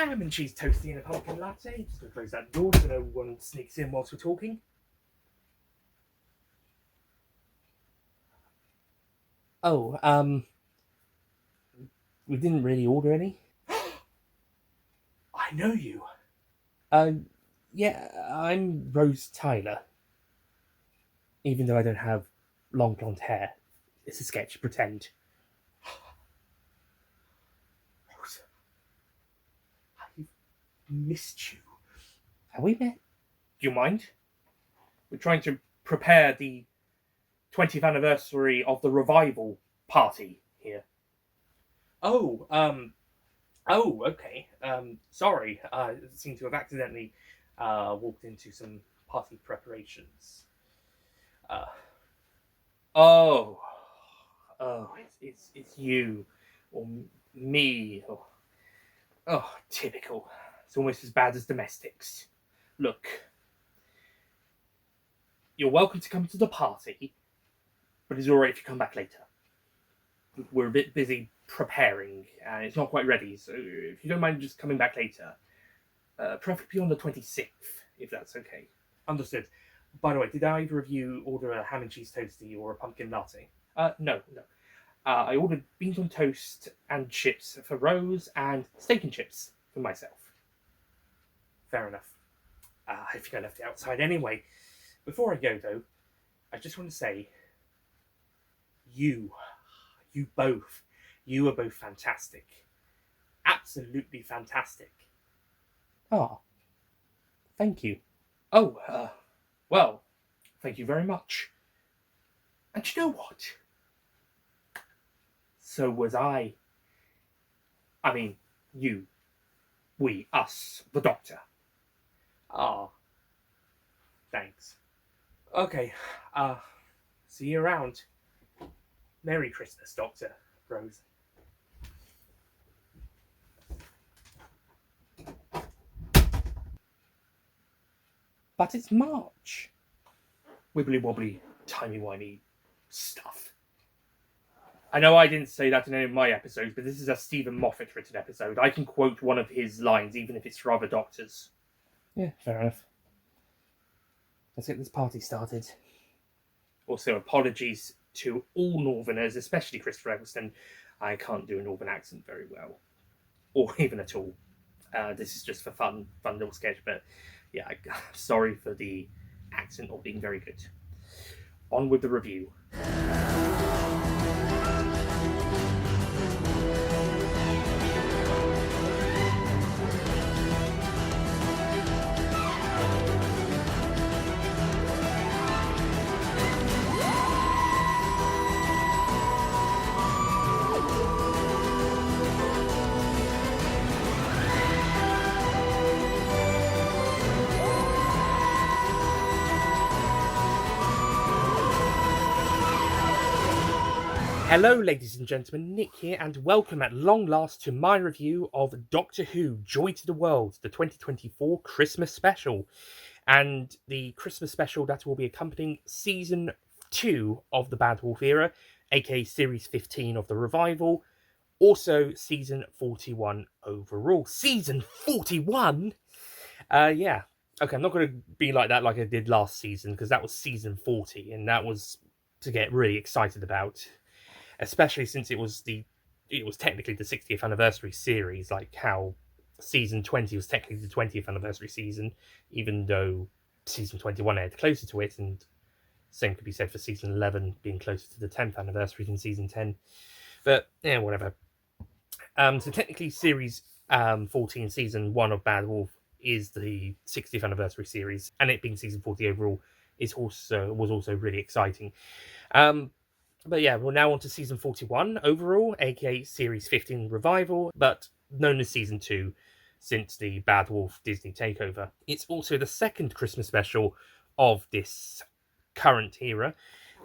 ham and cheese toasty and a pumpkin latte. Just gonna close that door so no one sneaks in whilst we're talking. Oh, we didn't really order any. I know you. Yeah, I'm Rose Tyler. Even though I don't have long blonde hair. It's a sketch, pretend. Rose, I've missed you. Have we met? Do you mind? We're trying to prepare the 20th anniversary of the revival party here. Oh, okay. Sorry. I seem to have accidentally walked into some party preparations. Oh, it's you or me. Oh, typical. It's almost as bad as domestics. Look, you're welcome to come to the party, but it's alright if you come back later. We're a bit busy preparing, and it's not quite ready, so if you don't mind just coming back later, preferably on the 26th, if that's okay. Understood. By the way, did either of you order a ham and cheese toasty or a pumpkin latte? No. I ordered beans on toast and chips for Rose, and steak and chips for myself. Fair enough. I think I left it outside anyway. Before I go, though, I just want to say, you are both fantastic. Absolutely fantastic. Oh, thank you. Oh, well, thank you very much. And you know what? So was I. I mean, you. We, us, the Doctor. Ah, thanks. Okay, see you around. Merry Christmas, Doctor. Rose. But it's March. Wibbly wobbly, timey wimey stuff. I know I didn't say that in any of my episodes, but this is a Stephen Moffat written episode. I can quote one of his lines, even if it's for other doctors. Yeah, fair enough. Let's get this party started. Also, apologies to all Northerners, especially Christopher Eccleston. I can't do a Northern accent very well. Or even at all. This is just for fun little sketch, but yeah, sorry for the accent not being very good. On with the review. Hello, ladies and gentlemen, Nick here, and welcome at long last to my review of Doctor Who Joy to the World, the 2024 Christmas special, and the Christmas special that will be accompanying Season 2 of the Bad Wolf era, aka Series 15 of the Revival, also Season 41 overall. Season 41? Yeah. Okay, I'm not going to be like that like I did last season, because that was Season 40, and that was to get really excited about. Especially since it was technically the 60th anniversary series, like how season 20 was technically the 20th anniversary season, even though season 21 aired closer to it, and same could be said for season 11 being closer to the 10th anniversary than season 10. But yeah, whatever. So technically, series 14, season 1 of Bad Wolf is the 60th anniversary series, and it being season 40 overall was also really exciting. But yeah, we're now on to season 41 overall, aka series 15 Revival, but known as season 2 since the Bad Wolf Disney takeover. It's also the second Christmas special of this current era,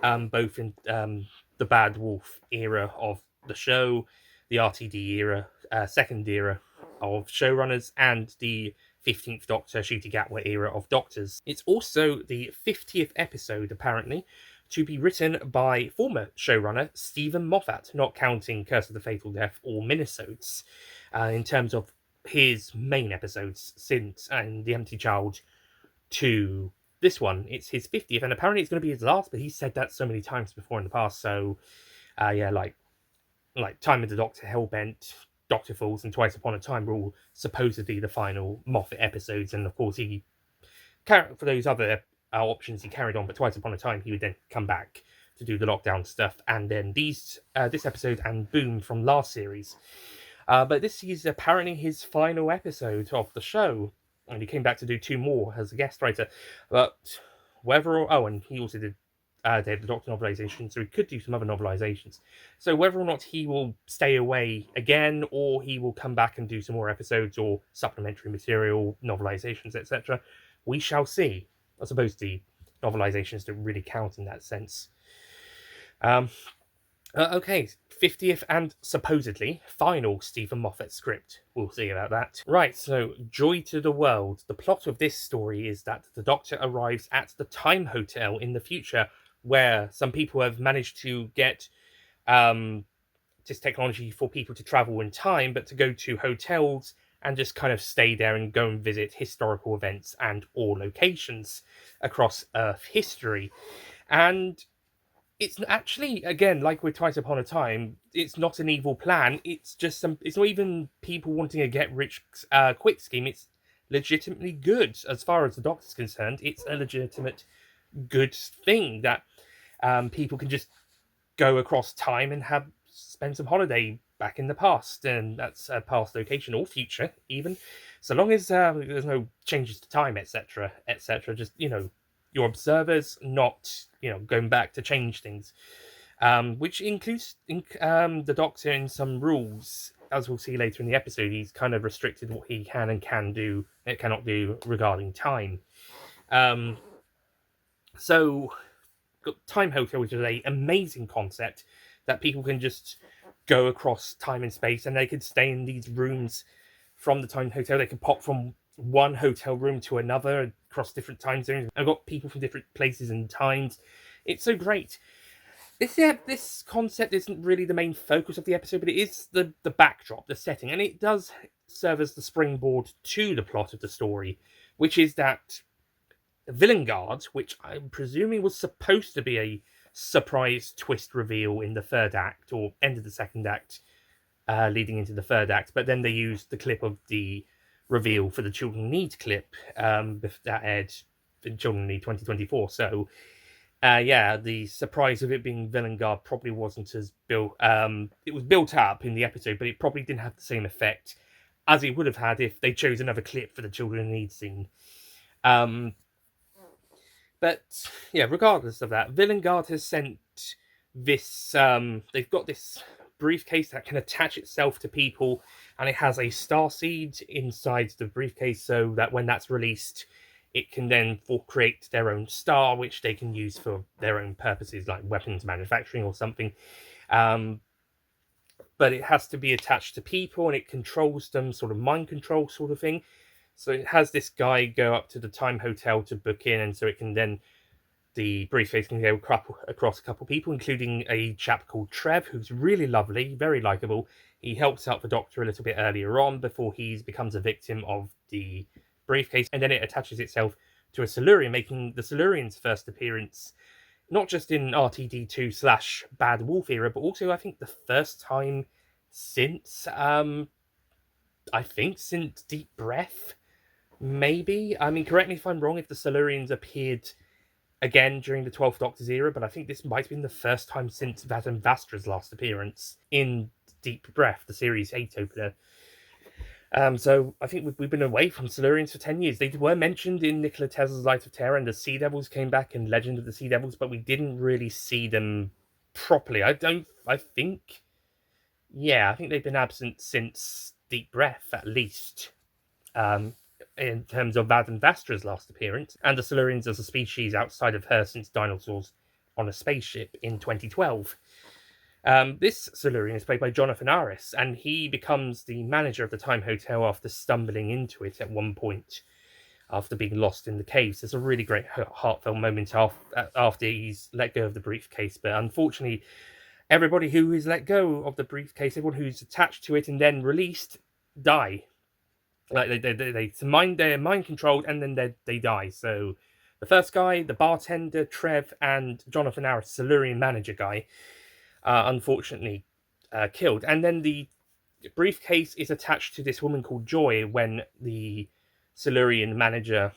both in the Bad Wolf era of the show, the RTD era, second era of showrunners, and the 15th Doctor Ncuti Gatwa era of Doctors. It's also the 50th episode, apparently, to be written by former showrunner Stephen Moffat, not counting Curse of the Fatal Death or Minisodes, in terms of his main episodes since and The Empty Child to this one. It's his 50th, and apparently it's going to be his last, but he's said that so many times before in the past. So, yeah, like Time of the Doctor, Hellbent, Doctor Falls, and Twice Upon a Time were all supposedly the final Moffat episodes, and of course he for those other options he carried on, but Twice Upon a Time he would then come back to do the lockdown stuff, and then this episode and Boom from last series. But this is apparently his final episode of the show, and he came back to do 2 more as a guest writer. But and he also did the Doctor novelization, so he could do some other novelizations. So whether or not he will stay away again, or he will come back and do some more episodes or supplementary material, novelizations, etc., we shall see. I suppose the novelizations don't really count in that sense. Okay, 50th and supposedly final Stephen Moffat script. We'll see about that. Right, so Joy to the World. The plot of this story is that the Doctor arrives at the Time Hotel in the future, where some people have managed to get just technology for people to travel in time, but to go to hotels and just kind of stay there and go and visit historical events and or locations across Earth history. And it's actually, again, like with Twice Upon a Time, it's not an evil plan. It's just it's not even people wanting a get rich quick scheme. It's legitimately good as far as the Doctor's concerned. It's a legitimate good thing that people can just go across time and spend some holiday back in the past, and that's a past location or future even, so long as there's no changes to time, etc., etc. Just your observers not going back to change things, which includes the Doctor in some rules. As we'll see later in the episode, he's kind of restricted what he can and cannot do regarding time. So Time Hotel, which is an amazing concept that people can just go across time and space, and they could stay in these rooms from the Time Hotel. They could pop from one hotel room to another across different time zones. I've got people from different places and times. It's so great. This concept isn't really the main focus of the episode, but it is the backdrop, the setting, and it does serve as the springboard to the plot of the story, which is that Villengard, which I'm presuming was supposed to be a surprise twist reveal in the third act or end of the second act, leading into the third act, but then they used the clip of the reveal for the Children Need clip that aired in Children Need 2024. So the surprise of it being Villengard probably wasn't as built. It was built up in the episode, but it probably didn't have the same effect as it would have had if they chose another clip for the Children Need scene. But yeah, regardless of that, Villengard has sent this. They've got this briefcase that can attach itself to people, and it has a starseed inside the briefcase, so that when that's released, it can then create their own star, which they can use for their own purposes, like weapons manufacturing or something. But it has to be attached to people, and it controls them, sort of mind control sort of thing. So it has this guy go up to the Time Hotel to book in, and so it can then, the briefcase can go across a couple of people, including a chap called Trev, who's really lovely, very likable. He helps out the Doctor a little bit earlier on before he becomes a victim of the briefcase, and then it attaches itself to a Silurian, making the Silurian's first appearance not just in RTD2 / Bad Wolf era, but also I think the first time since since Deep Breath. Maybe. I mean, correct me if I'm wrong if the Silurians appeared again during the 12th Doctor's era, but I think this might have been the first time since Vadam Vastra's last appearance in Deep Breath, the Series 8 opener. So I think we've been away from Silurians for 10 years. They were mentioned in Nikola Tesla's Light of Terror, and the Sea Devils came back in Legend of the Sea Devils, but we didn't really see them properly. I think they've been absent since Deep Breath, at least. In terms of Vadam Vastra's last appearance, and the Silurians as a species outside of her since dinosaurs on a spaceship in 2012. This Silurian is played by Jonathan Aris, and he becomes the manager of the Time Hotel after stumbling into it at one point after being lost in the caves. There's a really great heartfelt moment after he's let go of the briefcase, but unfortunately everybody who is let go of the briefcase, everyone who's attached to it and then released, die. Like they mind they're mind controlled and then they die. So the first guy, the bartender Trev, and Jonathan Harris, Silurian manager guy, unfortunately killed. And then the briefcase is attached to this woman called Joy when the Silurian manager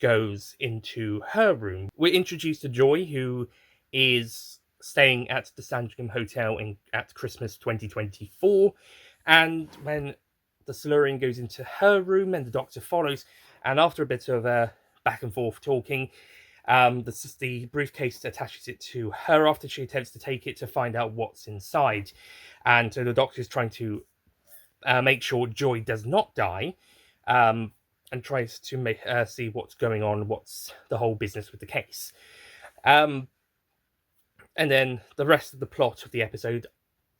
goes into her room. We're introduced to Joy, who is staying at the Sandringham Hotel at Christmas 2024. And when the Silurian goes into her room and the Doctor follows, and after a bit of back and forth talking, the briefcase attaches it to her after she attempts to take it to find out what's inside. And so the Doctor is trying to make sure Joy does not die, and tries to make see what's going on, what's the whole business with the case. And then the rest of the plot of the episode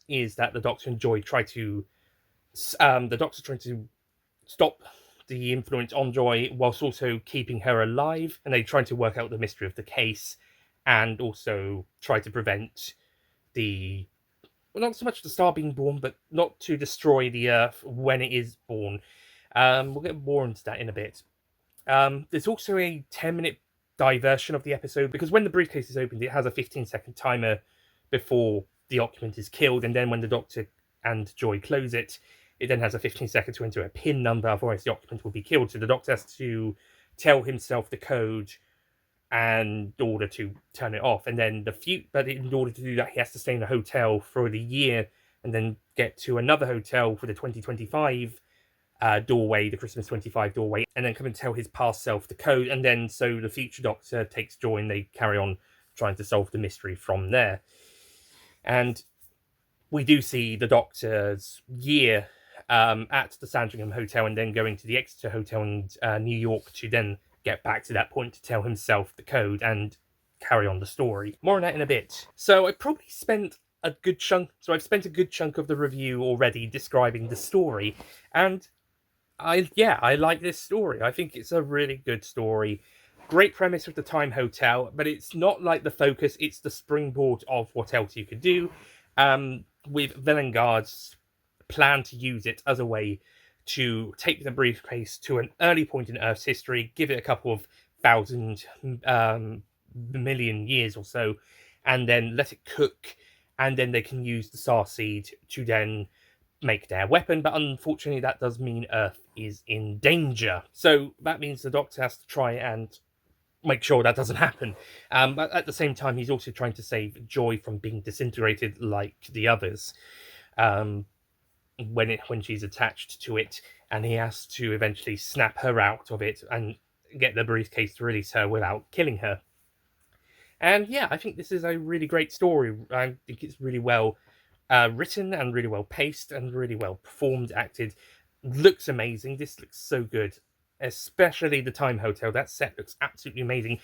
is that the Doctor and Joy try to the Doctor's trying to stop the influence on Joy whilst also keeping her alive, and they try to work out the mystery of the case and also try to prevent the not so much the star being born, but not to destroy the Earth when it is born. We'll get more into that in a bit. There's also a 10-minute diversion of the episode, because when the briefcase is opened, it has a 15-second timer before the occupant is killed, and then when the Doctor and Joy close it, it then has a 15-second to enter a PIN number, otherwise the occupant will be killed. So the Doctor has to tell himself the code and in order to turn it off. And then but in order to do that, he has to stay in a hotel for the year and then get to another hotel for the 2025 doorway, the Christmas 25 doorway, and then come and tell his past self the code. And then so the future Doctor takes Joy and they carry on trying to solve the mystery from there. And we do see the Doctor's year at the Sandringham Hotel and then going to the Exeter Hotel in New York to then get back to that point to tell himself the code and carry on the story. More on that in a bit. So I've spent a good chunk of the review already describing the story, and I like this story. I think it's a really good story. Great premise with the Time Hotel, but it's not like the focus, it's the springboard of what else you could do. With Vellengard's plan to use it as a way to take the briefcase to an early point in Earth's history, give it a couple of thousand million years or so, and then let it cook, and then they can use the starseed to then make their weapon. But unfortunately, that does mean Earth is in danger. So that means the Doctor has to try and make sure that doesn't happen. But at the same time, he's also trying to save Joy from being disintegrated like the others. When she's attached to it, and he has to eventually snap her out of it and get the briefcase to release her without killing her. And yeah, I think this is a really great story. I think it's really well written and really well paced and really well performed, acted. Looks amazing. This looks so good, especially the Time Hotel. That set looks absolutely amazing.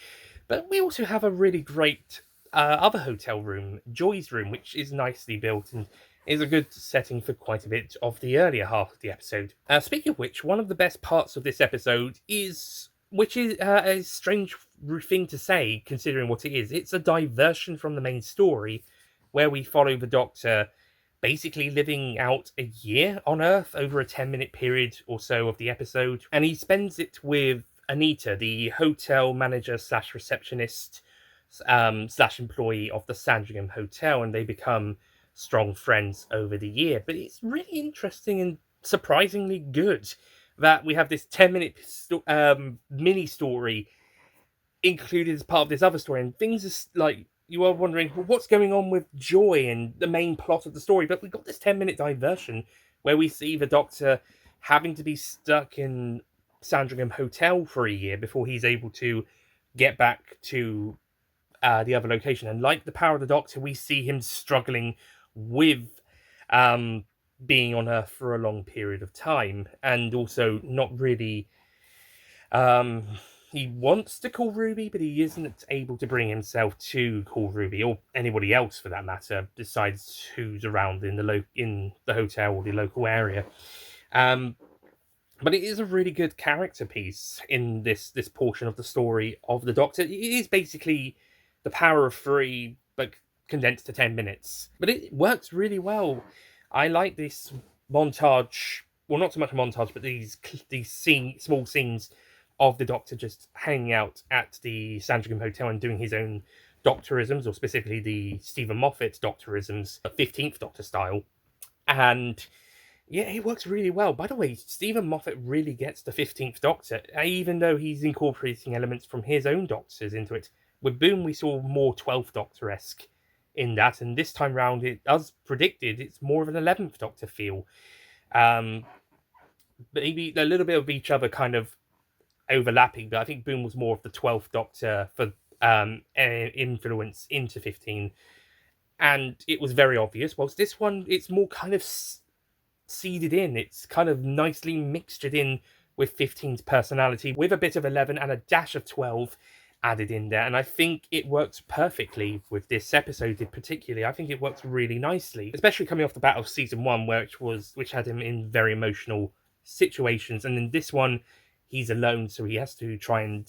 But we also have a really great other hotel room, Joy's room, which is nicely built and is a good setting for quite a bit of the earlier half of the episode. Speaking of which, one of the best parts of this episode is, which is a strange thing to say considering what it is, it's a diversion from the main story where we follow the Doctor basically living out a year on Earth over a 10-minute period or so of the episode. And he spends it with Anita, the hotel manager slash receptionist slash employee of the Sandringham Hotel, and they become strong friends over the year. But it's really interesting and surprisingly good that we have this 10-minute mini story included as part of this other story, and things are like, you are wondering, well, what's going on with Joy and the main plot of the story? But we've got this 10-minute diversion where we see the Doctor having to be stuck in Sandringham Hotel for a year before he's able to get back to the other location. And like the Power of the Doctor, we see him struggling with being on Earth for a long period of time, and also not really he wants to call Ruby, but he isn't able to bring himself to call Ruby, or anybody else for that matter, besides who's around in the hotel or the local area. But it is a really good character piece in this portion of the story of the Doctor. It is basically the power of 3, but condensed to 10 minutes. But it works really well. I like this montage well, not so much a montage, but small scenes of the Doctor just hanging out at the Sandringham Hotel and doing his own Doctorisms, or specifically the Stephen Moffat Doctorisms, 15th Doctor style. And yeah, it works really well. By the way, Stephen Moffat really gets the 15th Doctor, even though he's incorporating elements from his own Doctors into it. With Boom, we saw more 12th Doctor-esque in that, and this time round, as predicted, it's more of an 11th Doctor feel. Maybe a little bit of each other kind of overlapping, but I think Boom was more of the 12th Doctor for influence into 15, and it was very obvious. Whilst this one, it's more kind of seeded in. It's kind of nicely mixtured in with 15's personality, with a bit of 11 and a dash of 12 added in there. And I think it works perfectly with this episode particularly. I think it works really nicely, especially coming off the bat of season 1, which had him in very emotional situations. And in this one, he's alone, so he has to try and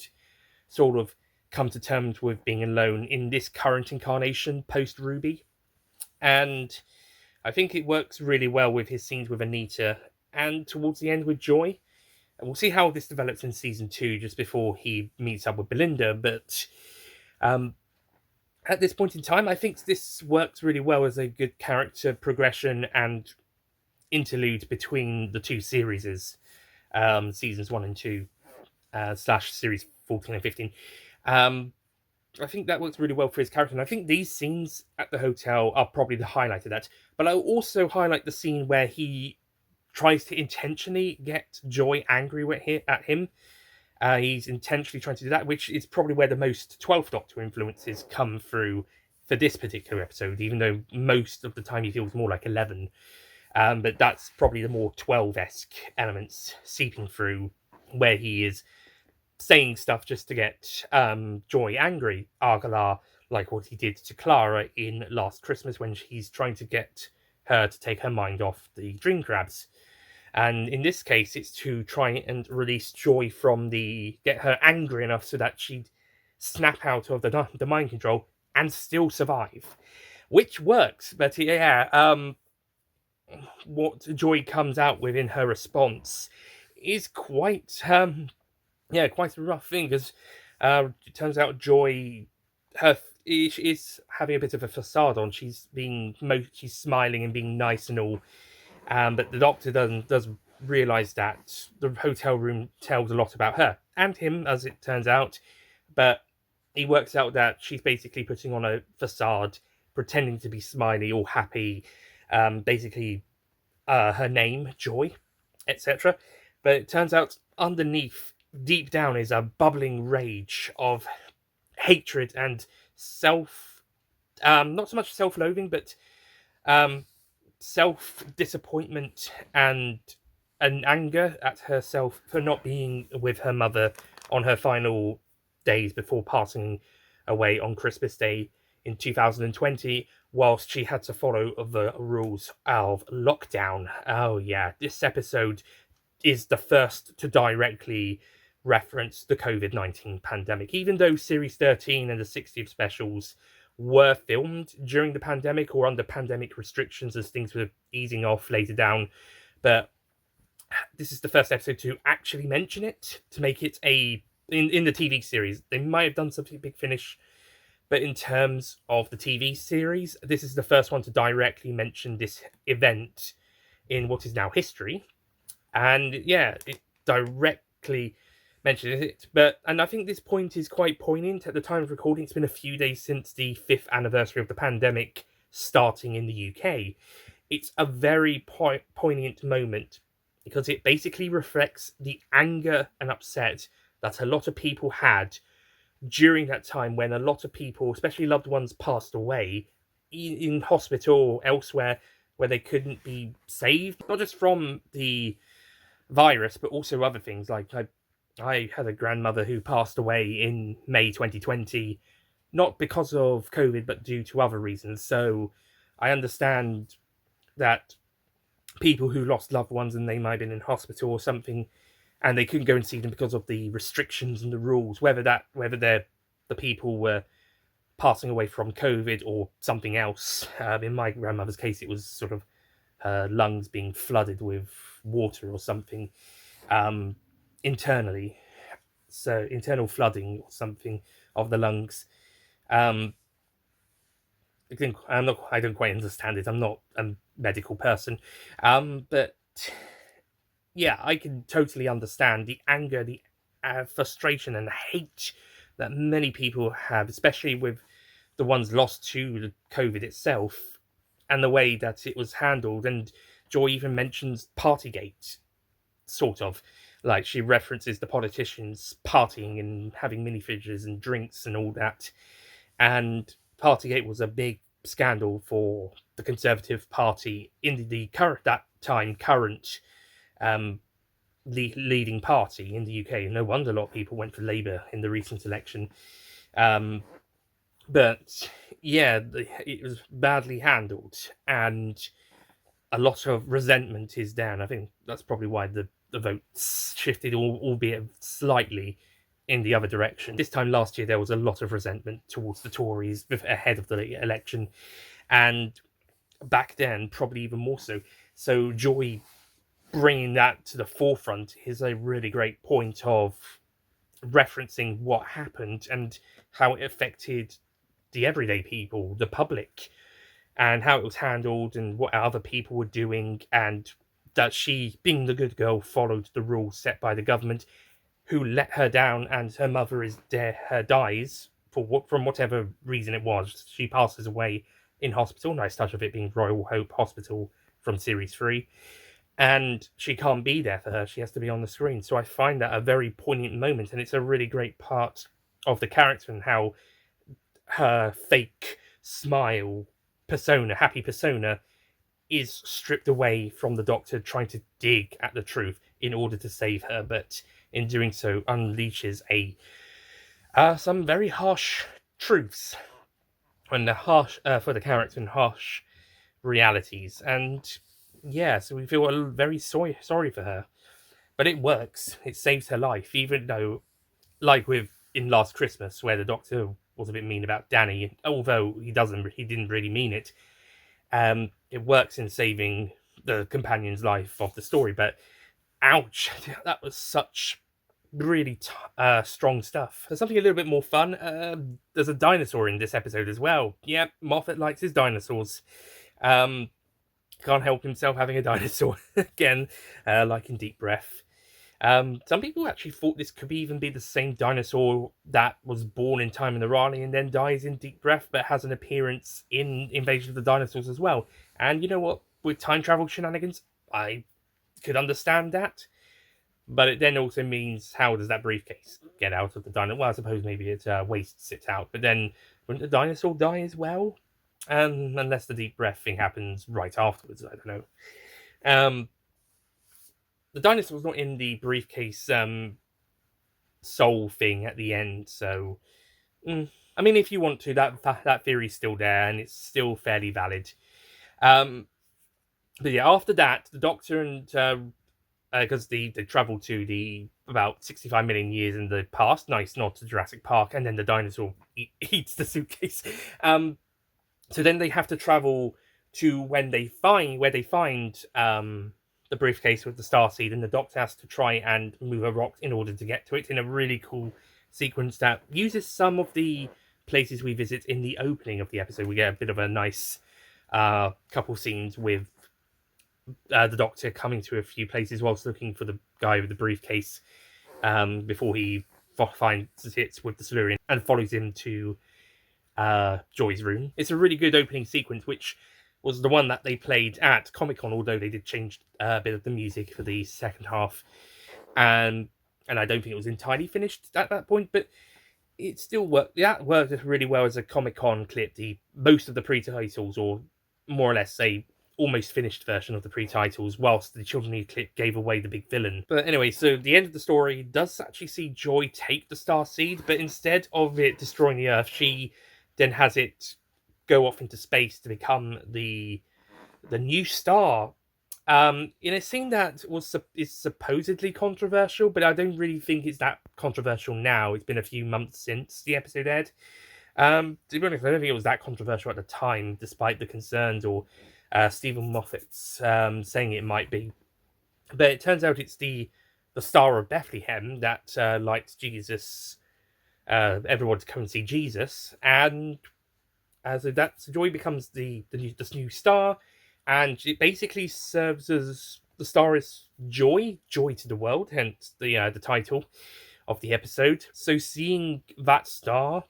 sort of come to terms with being alone in this current incarnation post Ruby. And I think it works really well with his scenes with Anita and towards the end with Joy. And we'll see how this develops in season 2, just before he meets up with Belinda. But at this point in time, I think this works really well as a good character progression and interlude between the two series, seasons 1 and 2, slash series 14 and 15. I think that works really well for his character, and I think these scenes at the hotel are probably the highlight of that. But I'll also highlight the scene where he tries to intentionally get Joy angry at him. He's intentionally trying to do that, which is probably where the most 12th Doctor influences come through for this particular episode, even though most of the time he feels more like 11. But that's probably the more 12-esque elements seeping through, where he is saying stuff just to get Joy angry, like what he did to Clara in Last Christmas when he's trying to get her to take her mind off the dream crabs. And in this case, it's to try and release Joy from get her angry enough so that she'd snap out of the mind control and still survive, which works. But yeah, what Joy comes out with in her response is quite quite a rough thing, because it turns out Joy is having a bit of a facade on. She's smiling and being nice and all, but the Doctor does realise that the hotel room tells a lot about her and him, as it turns out. But he works out that she's basically putting on a facade, pretending to be smiley or happy. Basically, her name, Joy, etc. But it turns out underneath, deep down, is a bubbling rage of hatred and not so much self-loathing, but self-disappointment and an anger at herself for not being with her mother on her final days before passing away on Christmas Day in 2020, whilst she had to follow the rules of lockdown. Oh yeah, this episode is the first to directly reference the COVID-19 pandemic, even though Series 13 and the 60th specials were filmed during the pandemic or under pandemic restrictions as things were easing off later down. But this is the first episode to actually mention it, to make it in the TV series. They might have done something Big Finish, but in terms of the TV series, this is the first one to directly mention this event in what is now history. And yeah, it directly mentions it. And I think this point is quite poignant. At the time of recording, it's been a few days since the 5th anniversary of the pandemic starting in the UK. It's a very poignant moment, because it basically reflects the anger and upset that a lot of people had during that time, when a lot of people, especially loved ones, passed away in hospital or elsewhere, where they couldn't be saved, not just from the virus, but also other things. Like I had a grandmother who passed away in May 2020, not because of COVID, but due to other reasons. So I understand that people who lost loved ones and they might have been in hospital or something, and they couldn't go and see them because of the restrictions and the rules, whether the people were passing away from COVID or something else. In my grandmother's case, it was sort of her lungs being flooded with water or something internally. So internal flooding or something of the lungs. Um, I don't quite understand it. I'm not a medical person, but yeah, I can totally understand the anger, the frustration, and hate that many people have, especially with the ones lost to the COVID itself, and the way that it was handled. And Joy even mentions Partygate, sort of. Like, she references the politicians partying and having mini fridges and drinks and all that. And Partygate was a big scandal for the Conservative Party in the current um, leading party in the UK. No wonder a lot of people went for Labour in the recent election. But yeah, it was badly handled, and a lot of resentment is there. And I think that's probably why the votes shifted, albeit slightly, in the other direction. This time last year, there was a lot of resentment towards the Tories ahead of the election, and back then, probably even more so. So Joy bringing that to the forefront is a really great point of referencing what happened and how it affected the everyday people, the public, and how it was handled and what other people were doing, and that she, being the good girl, followed the rules set by the government, who let her down, and her mother is there, dies from whatever reason it was. She passes away in hospital. Nice touch of it being Royal Hope Hospital from series 3. And she can't be there for her. She has to be on the screen. So I find that a very poignant moment, and it's a really great part of the character and how her fake smile persona, happy persona, is stripped away from the Doctor trying to dig at the truth in order to save her, but in doing so unleashes some very harsh truths and harsh for the character and harsh realities. And yeah, so we feel very sorry for her, but it works. It saves her life, even though, like with in Last Christmas, where the Doctor was a bit mean about Danny, although he didn't really mean it. It works in saving the companion's life of the story, but ouch, that was such really strong stuff. There's something a little bit more fun. There's a dinosaur in this episode as well. Yep, Moffat likes his dinosaurs. Can't help himself having a dinosaur again, like in Deep Breath. Some people actually thought this could even be the same dinosaur that was born in Time in the Rani and then dies in Deep Breath, but has an appearance in Invasion of the Dinosaurs as well. And you know what? With time travel shenanigans, I could understand that. But it then also means, how does that briefcase get out of the dinosaur? Well, I suppose maybe it wastes it out. But then, wouldn't the dinosaur die as well? Unless the Deep Breath thing happens right afterwards, I don't know. The dinosaur's not in the briefcase soul thing at the end, so I mean, if you want to, that theory's still there and it's still fairly valid. But yeah, after that, the Doctor and because they travel to the about 65 million years in the past, nice nod to Jurassic Park, and then the dinosaur eats the suitcase. So then they have to travel to where they find the briefcase with the starseed, and the Doctor has to try and move a rock in order to get to it in a really cool sequence that uses some of the places we visit in the opening of the episode. We get a bit of a nice couple scenes with the Doctor coming to a few places whilst looking for the guy with the briefcase before he finds it with the Silurian and follows him to Joy's room. It's a really good opening sequence, which was the one that they played at Comic-Con, although they did change a bit of the music for the second half. And I don't think it was entirely finished at that point, but it still worked. That worked really well as a Comic-Con clip. Most of the pre-titles, or more or less a almost finished version of the pre-titles, whilst the Children Need clip gave away the big villain. But anyway, so the end of the story does actually see Joy take the Starseed, but instead of it destroying the Earth, she then has it go off into space to become the new star. In a scene that is supposedly controversial, but I don't really think it's that controversial now. It's been a few months since the episode aired. To be honest, I don't think it was that controversial at the time, despite the concerns or Stephen Moffat's saying it might be. But it turns out it's the Star of Bethlehem that likes Jesus, everyone to come and see Jesus, and so Joy becomes this new star, and it basically serves as the star is joy to the world, hence the title of the episode. So seeing that star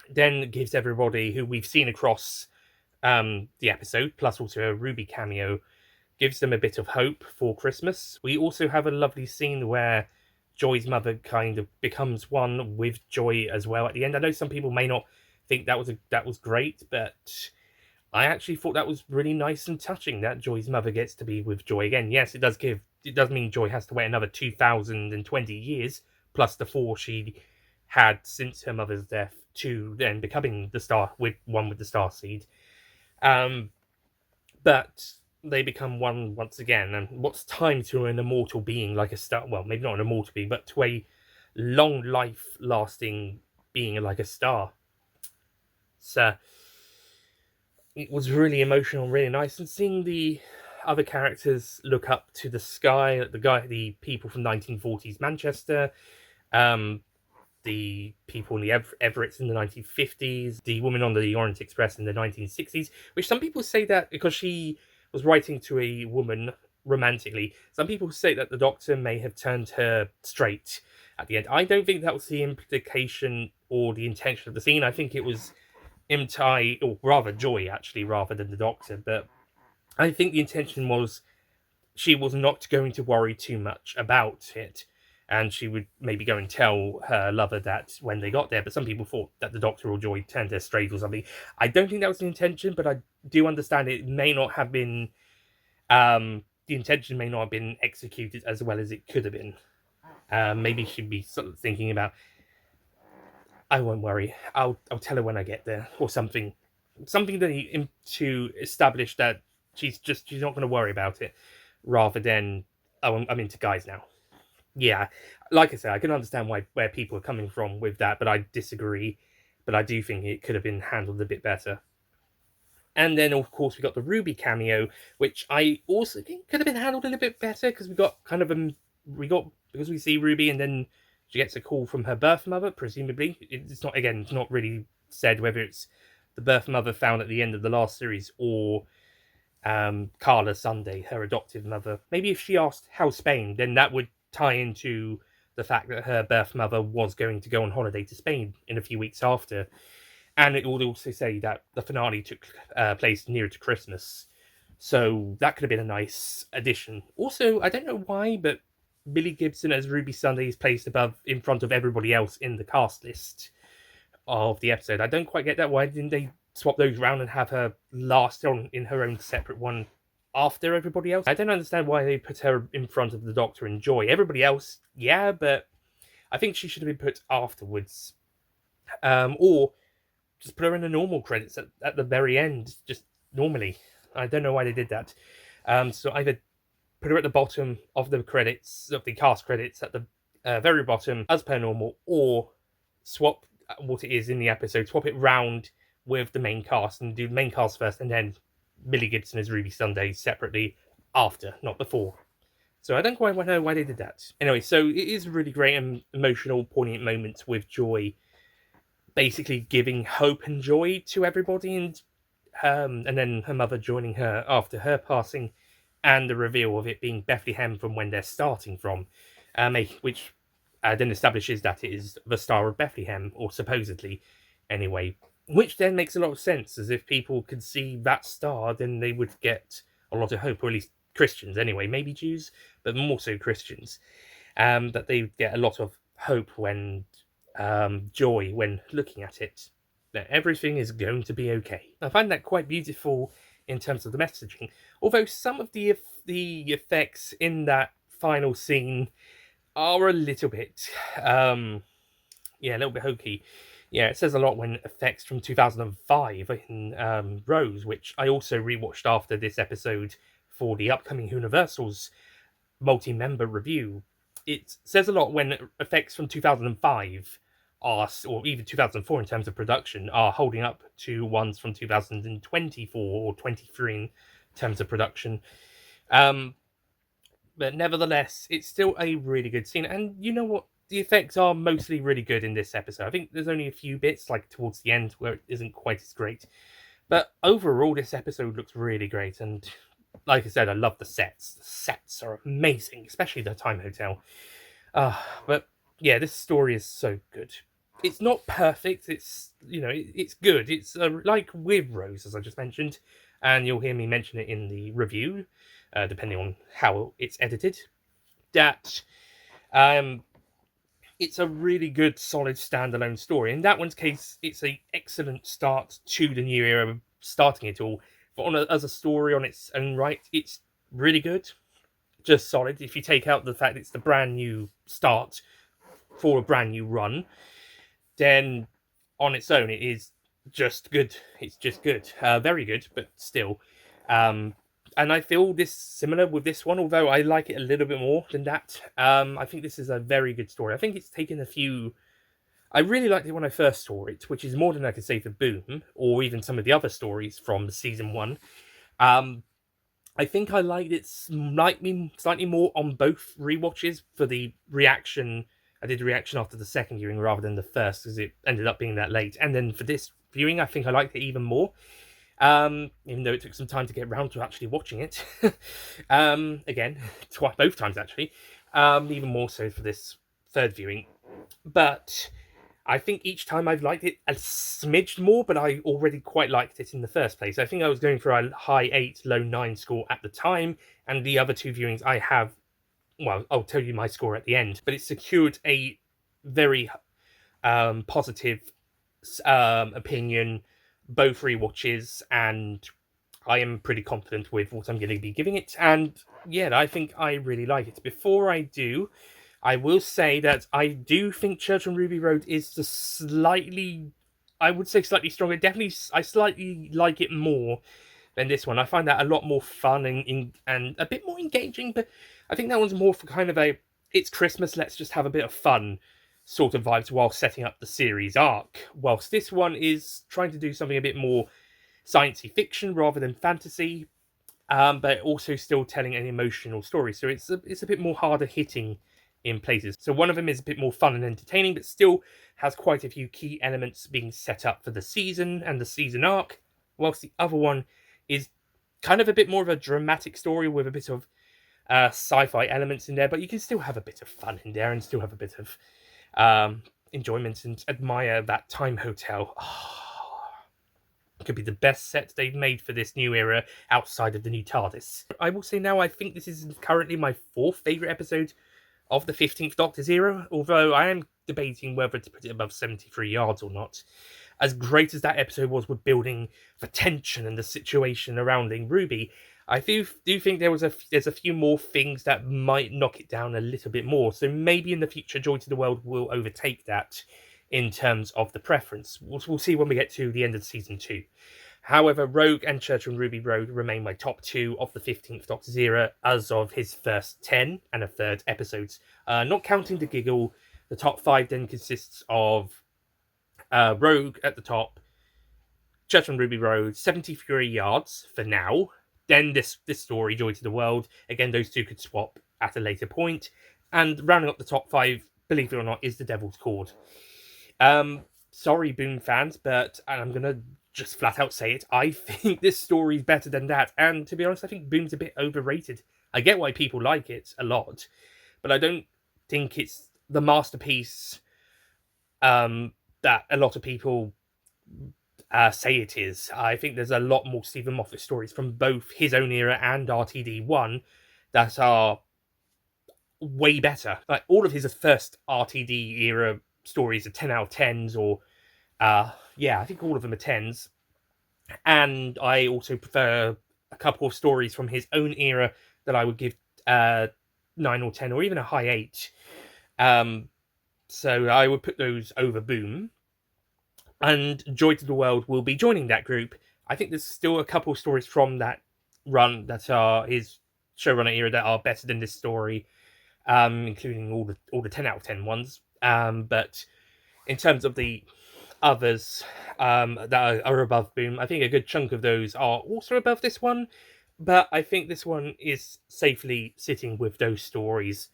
then gives everybody who we've seen across the episode, plus also a Ruby cameo, gives them a bit of hope for Christmas. We also have a lovely scene where Joy's mother kind of becomes one with Joy as well at the end. I know some people may not think that was great, but I actually thought that was really nice and touching that Joy's mother gets to be with Joy again. Yes, it does mean Joy has to wait another 2020 years plus the 4 she had since her mother's death to then becoming the star with the star seed. But they become one once again, and what's time to an immortal being like a star? Well, maybe not an immortal being, but to a long life lasting being like a star. So it was really emotional, really nice, and seeing the other characters look up to the sky, the people from 1940s Manchester, the people in the Everetts in the 1950s, the woman on the Orient Express in the 1960s, which some people say that because she was writing to a woman romantically, some people say that the Doctor may have turned her straight at the end. I don't think that was the implication or the intention of the scene. I think it was Imtai, or rather Joy, actually, rather than the Doctor. But I think the intention was she was not going to worry too much about it, and she would maybe go and tell her lover that when they got there. But some people thought that the Doctor or Joy turned her straight or something. I don't think that was the intention, but I do understand it may not have been. The intention may not have been executed as well as it could have been. Maybe she'd be sort of thinking about, I won't worry. I'll tell her when I get there, or something to establish that she's not going to worry about it, rather than, oh, I'm into guys now. Yeah, like I said, I can understand where people are coming from with that, but I disagree. But I do think it could have been handled a bit better. And then, of course, we got the Ruby cameo, which I also think could have been handled a little bit better, because we got because we see Ruby, and then she gets a call from her birth mother, presumably. It's not really said whether it's the birth mother found at the end of the last series or Carla Sunday, her adoptive mother. Maybe if she asked how's Spain, then that would tie into the fact that her birth mother was going to go on holiday to Spain in a few weeks after. And it would also say that the finale took place near to Christmas. So that could have been a nice addition. Also, I don't know why, but Billy Gibson as Ruby Sunday is placed in front of everybody else in the cast list of the episode. I don't quite get that. Why didn't they swap those around and have her last on in her own separate one after everybody else? I don't understand why they put her in front of the Doctor and Joy. Everybody else, yeah, but I think she should have been put afterwards. Or just put her in the normal credits at the very end, just normally. I don't know why they did that. So either put her at the bottom of the credits, of the cast credits, at the very bottom, as per normal, or swap what it is in the episode, swap it round with the main cast, and do the main cast first, and then Billy Gibson as Ruby Sunday separately after, not before. So I don't quite know why they did that. Anyway, so it is a really great and emotional, poignant moment with Joy basically giving hope and joy to everybody, and then her mother joining her after her passing, and the reveal of it being Bethlehem from when they're starting from, which then establishes that it is the Star of Bethlehem, or supposedly, anyway. Which then makes a lot of sense, as if people could see that star, then they would get a lot of hope, or at least Christians anyway, maybe Jews, but more so Christians, that they get a lot of hope when joy when looking at it, that everything is going to be okay. I find that quite beautiful in terms of the messaging, although some of the effects in that final scene are a little bit a little bit hokey. Yeah, it says a lot when effects from 2005 in Rose, which I also rewatched after this episode for the upcoming Universal's multi-member review. It says a lot when effects from 2005 are, or even 2004 in terms of production, are holding up to ones from 2024 or 23 in terms of production. But nevertheless, it's still a really good scene. And you know what? The effects are mostly really good in this episode. I think there's only a few bits, like towards the end, where it isn't quite as great. But overall, this episode looks really great. And like I said, I love the sets. The sets are amazing, especially the Time Hotel. But yeah, this story is so good. It's not perfect. It's, it's good. It's like with Rose, as I just mentioned, and you'll hear me mention it in the review, depending on how it's edited. That it's a really good, solid standalone story. In that one's case, it's an excellent start to the new era, starting it all. But as a story on its own right, it's really good, just solid. If you take out the fact it's the brand new start for a brand new run, then on its own it is just good. It's just good, very good, but still. And I feel this similar with this one, although I like it a little bit more than that. I think this is a very good story. I think it's taken a few. I really liked it when I first saw it, which is more than I could say for Boom, or even some of the other stories from season one. I think I liked it slightly more on both rewatches for the reaction. I did the reaction after the second viewing rather than the first, because it ended up being that late. And then for this viewing, I think I liked it even more. Even though it took some time to get round to actually watching it. Again, both times actually. Even more so for this third viewing. But I think each time I've liked it a smidge more, but I already quite liked it in the first place. I think I was going for a high 8, low 9 score at the time, and the other two viewings I have, well, I'll tell you my score at the end, but it secured a very positive opinion, both rewatches, and I am pretty confident with what I'm going to be giving it. And yeah, I think I really like it. Before I do, I will say that I do think Church on Ruby Road is the slightly stronger. Definitely, I slightly like it more than this one. I find that a lot more fun and a bit more engaging, but I think that one's more for kind of it's Christmas, let's just have a bit of fun sort of vibes while setting up the series arc. Whilst this one is trying to do something a bit more sciencey fiction rather than fantasy, but also still telling an emotional story. So it's a bit more harder hitting in places. So one of them is a bit more fun and entertaining, but still has quite a few key elements being set up for the season and the season arc, whilst the other one is kind of a bit more of a dramatic story with a bit of sci-fi elements in there, but you can still have a bit of fun in there and still have a bit of enjoyment and admire that Time Hotel. It could be the best set they've made for this new era outside of the new TARDIS. I will say now, I think this is currently my 4th favourite episode of the 15th Doctor's era, although I am debating whether to put it above 73 yards or not. As great as that episode was with building the tension and the situation surrounding Ruby, I do think there's a few more things that might knock it down a little bit more. So maybe in the future, Joy to the World will overtake that in terms of the preference. We'll see when we get to the end of season 2. However, Rogue and Church on Ruby Road remain my top 2 of the 15th Doctor's era as of his first 10 and a third episodes. Not counting the giggle, the top 5 then consists of Rogue at the top, Church on Ruby Road, 73 yards for now. Then this story, Joy to the World. Again, those two could swap at a later point. And rounding up the top 5, believe it or not, is The Devil's Cord. Sorry, Boom fans, but I'm going to just flat out say it. I think this story is better than that. And to be honest, I think Boom's a bit overrated. I get why people like it a lot, but I don't think it's the masterpiece that a lot of people say it is. I think there's a lot more Stephen Moffat stories from both his own era and RTD1 that are way better. Like all of his first RTD era stories are 10 out of 10s, or I think all of them are 10s. And I also prefer a couple of stories from his own era that I would give 9 or 10, or even a high 8. So I would put those over Boom. And Joy to the World will be joining that group. I think there's still a couple of stories from that run that are his showrunner era that are better than this story, including all the 10 out of 10 ones. But In terms of the others that are above Boom, I think a good chunk of those are also above this one, but I think this one is safely sitting with those stories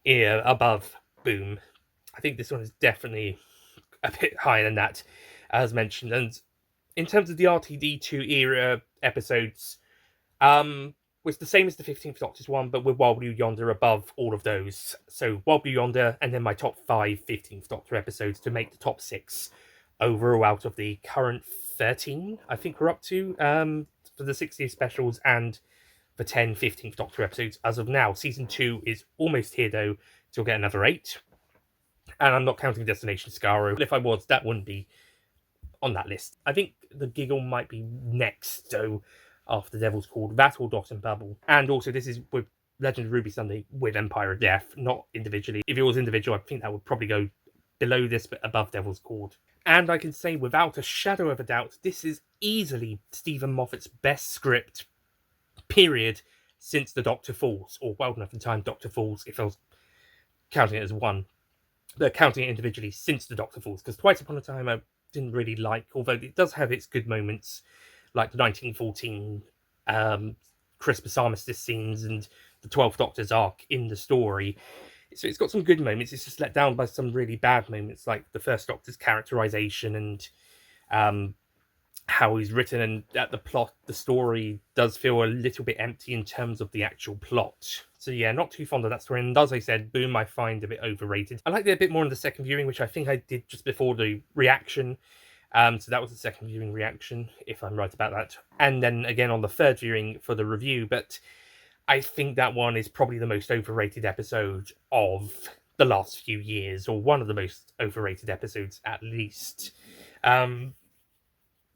above Boom. I think this one is definitely a bit higher than that, as mentioned. And in terms of the RTD2 era episodes, was the same as the 15th Doctor's one, but with Wild Blue Yonder above all of those. So Wild Blue Yonder, and then my top 5 15th Doctor episodes to make the top 6 overall out of the current 13, I think we're up to, for the 60th specials and the 10 15th Doctor episodes as of now. Season 2 is almost here, though, so we'll get another 8. And I'm not counting Destination Skaro. If I was, that wouldn't be on that list. I think The Giggle might be next, so after Devil's Called, that or Dot and Bubble. And also, this is with Legend of Ruby Sunday with Empire of Death, not individually. If it was individual, I think that would probably go below this, but above Devil's Called. And I can say without a shadow of a doubt, this is easily Stephen Moffat's best script, period, since The Doctor Falls, or Well Enough in Time, Doctor Falls, if I was counting it as one. But counting it individually since The Doctor Falls, because Twice Upon a Time I didn't really like, although it does have its good moments, like the 1914 Christmas armistice scenes and the 12th Doctor's arc in the story. So it's got some good moments. It's just let down by some really bad moments, like the First Doctor's characterization and how he's written, and that the story does feel a little bit empty in terms of the actual plot. So yeah, not too fond of that story. And as I said, Boom I find a bit overrated. I liked it a bit more in the second viewing, which I think I did just before the reaction. So that was the second viewing reaction, if I'm right about that. And then again on the third viewing for the review. But I think that one is probably the most overrated episode of the last few years, or one of the most overrated episodes at least.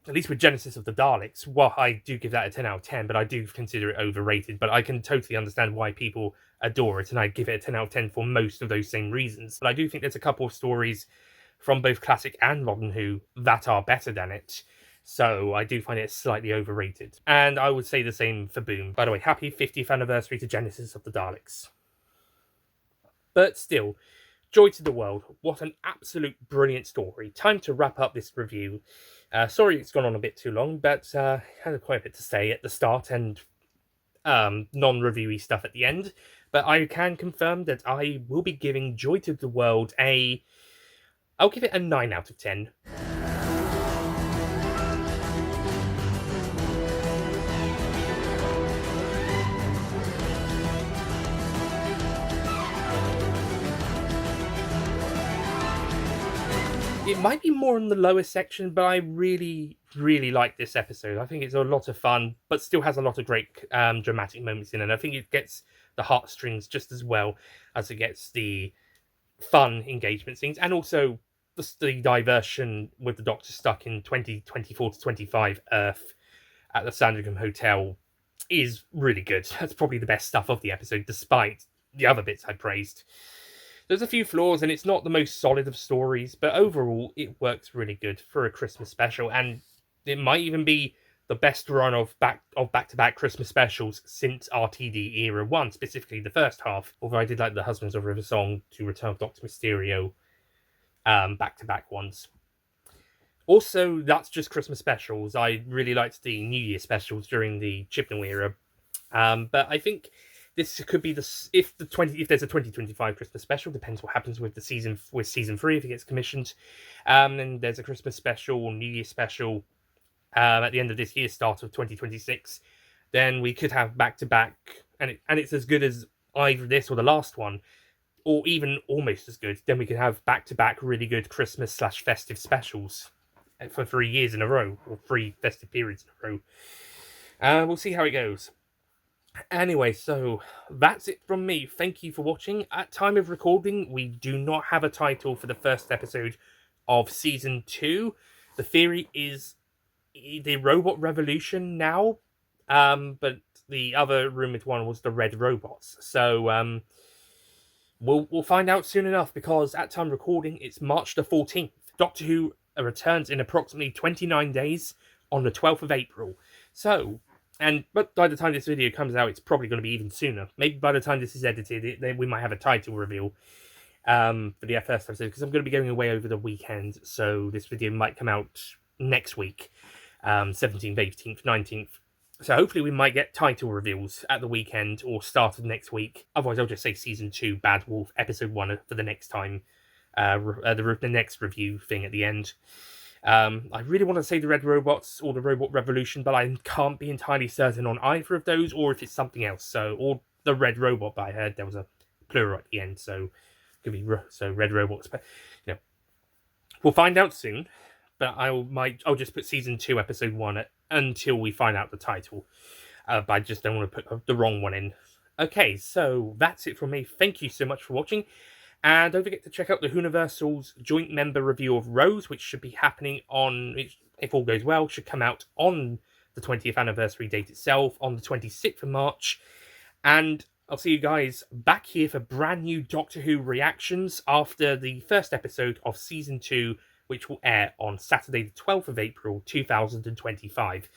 At least with Genesis of the Daleks, well, I do give that a 10 out of 10, but I do consider it overrated. But I can totally understand why people adore it, and I give it a 10 out of 10 for most of those same reasons. But I do think there's a couple of stories from both classic and modern Who that are better than it. So I do find it slightly overrated. And I would say the same for Boom. By the way, happy 50th anniversary to Genesis of the Daleks. But still, Joy to the World, what an absolute brilliant story. Time to wrap up this review. Sorry it's gone on a bit too long, but I had quite a bit to say at the start and non-reviewy stuff at the end. But I can confirm that I will be giving Joy to the World I'll give it a 9 out of 10. It might be more in the lower section, but I really, really like this episode. I think it's a lot of fun, but still has a lot of great dramatic moments in it. And I think it gets the heartstrings just as well as it gets the fun engagement scenes, and also the diversion with the Doctor stuck in 2024 to 25 Earth at the Sandringham Hotel is really good. That's probably the best stuff of the episode, despite the other bits I praised. There's a few flaws, and it's not the most solid of stories, but overall, it works really good for a Christmas special, and it might even be the best run of back-to-back Christmas specials since RTD Era 1, specifically the first half, although I did like the Husbands of River Song to Return of Doctor Mysterio back-to-back ones. Also, that's just Christmas specials. I really liked the New Year specials during the Chibnall era, but I think this could be if there's a 2025 Christmas special, depends what happens with season 3 if it gets commissioned. And there's a Christmas special, New Year special at the end of this year, start of 2026. Then we could have back to back, and it's as good as either this or the last one, or even almost as good. Then we could have back to back really good Christmas/festive specials for 3 years in a row, or 3 festive periods in a row. We'll see how it goes. Anyway, so that's it from me. Thank you for watching. At time of recording, we do not have a title for the first episode of Season 2. The theory is the Robot Revolution now, but the other rumoured one was the Red Robots. So we'll find out soon enough, because at time of recording, it's March the 14th. Doctor Who returns in approximately 29 days on the 12th of April. So... But by the time this video comes out, it's probably going to be even sooner. Maybe by the time this is edited, we might have a title reveal. for the first episode, because I'm going to be going away over the weekend, so this video might come out next week, 17th, 18th, 19th. So hopefully we might get title reveals at the weekend or start of next week. Otherwise, I'll just say Season 2, Bad Wolf, Episode 1 for the next time, the next review thing at the end. I really want to say the Red Robots or the Robot Revolution, but I can't be entirely certain on either of those, or if it's something else. So, or the Red Robot, but I heard there was a plural at the end, so could be Red Robots. But we'll find out soon. But I'll just put Season 2, Episode 1 until we find out the title. But I just don't want to put the wrong one in. Okay, so that's it from me. Thank you so much for watching. And don't forget to check out the Whoniversal's joint member review of Rose, which should be happening on, if all goes well, should come out on the 20th anniversary date itself, on the 26th of March. And I'll see you guys back here for brand new Doctor Who reactions after the first episode of Season 2, which will air on Saturday the 12th of April 2025.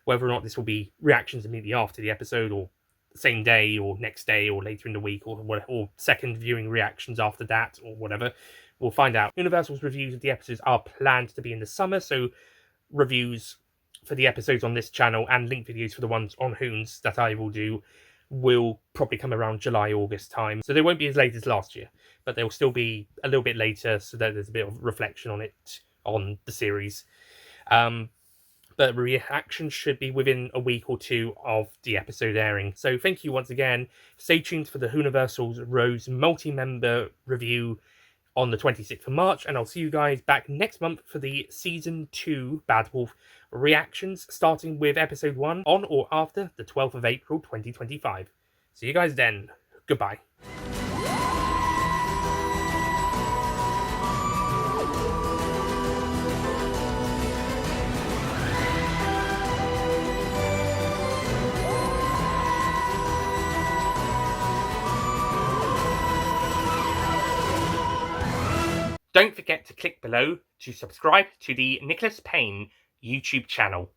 Whether or not this will be reactions immediately after the episode, or the same day, or next day, or later in the week, or second viewing reactions after that, or whatever, we'll find out. Universal's reviews of the episodes are planned to be in the summer, so reviews for the episodes on this channel and link videos for the ones on Hoons that I will do will probably come around July, August time. So they won't be as late as last year, but they'll still be a little bit later so that there's a bit of reflection on it, on the series. But reactions should be within a week or two of the episode airing. So thank you once again. Stay tuned for the Whoniversal's Rose multi-member review on the 26th of March, and I'll see you guys back next month for the Season 2 Bad Wolf reactions, starting with Episode 1 on or after the 12th of April 2025. See you guys then. Goodbye. Don't forget to click below to subscribe to the Nicholas Payne YouTube channel.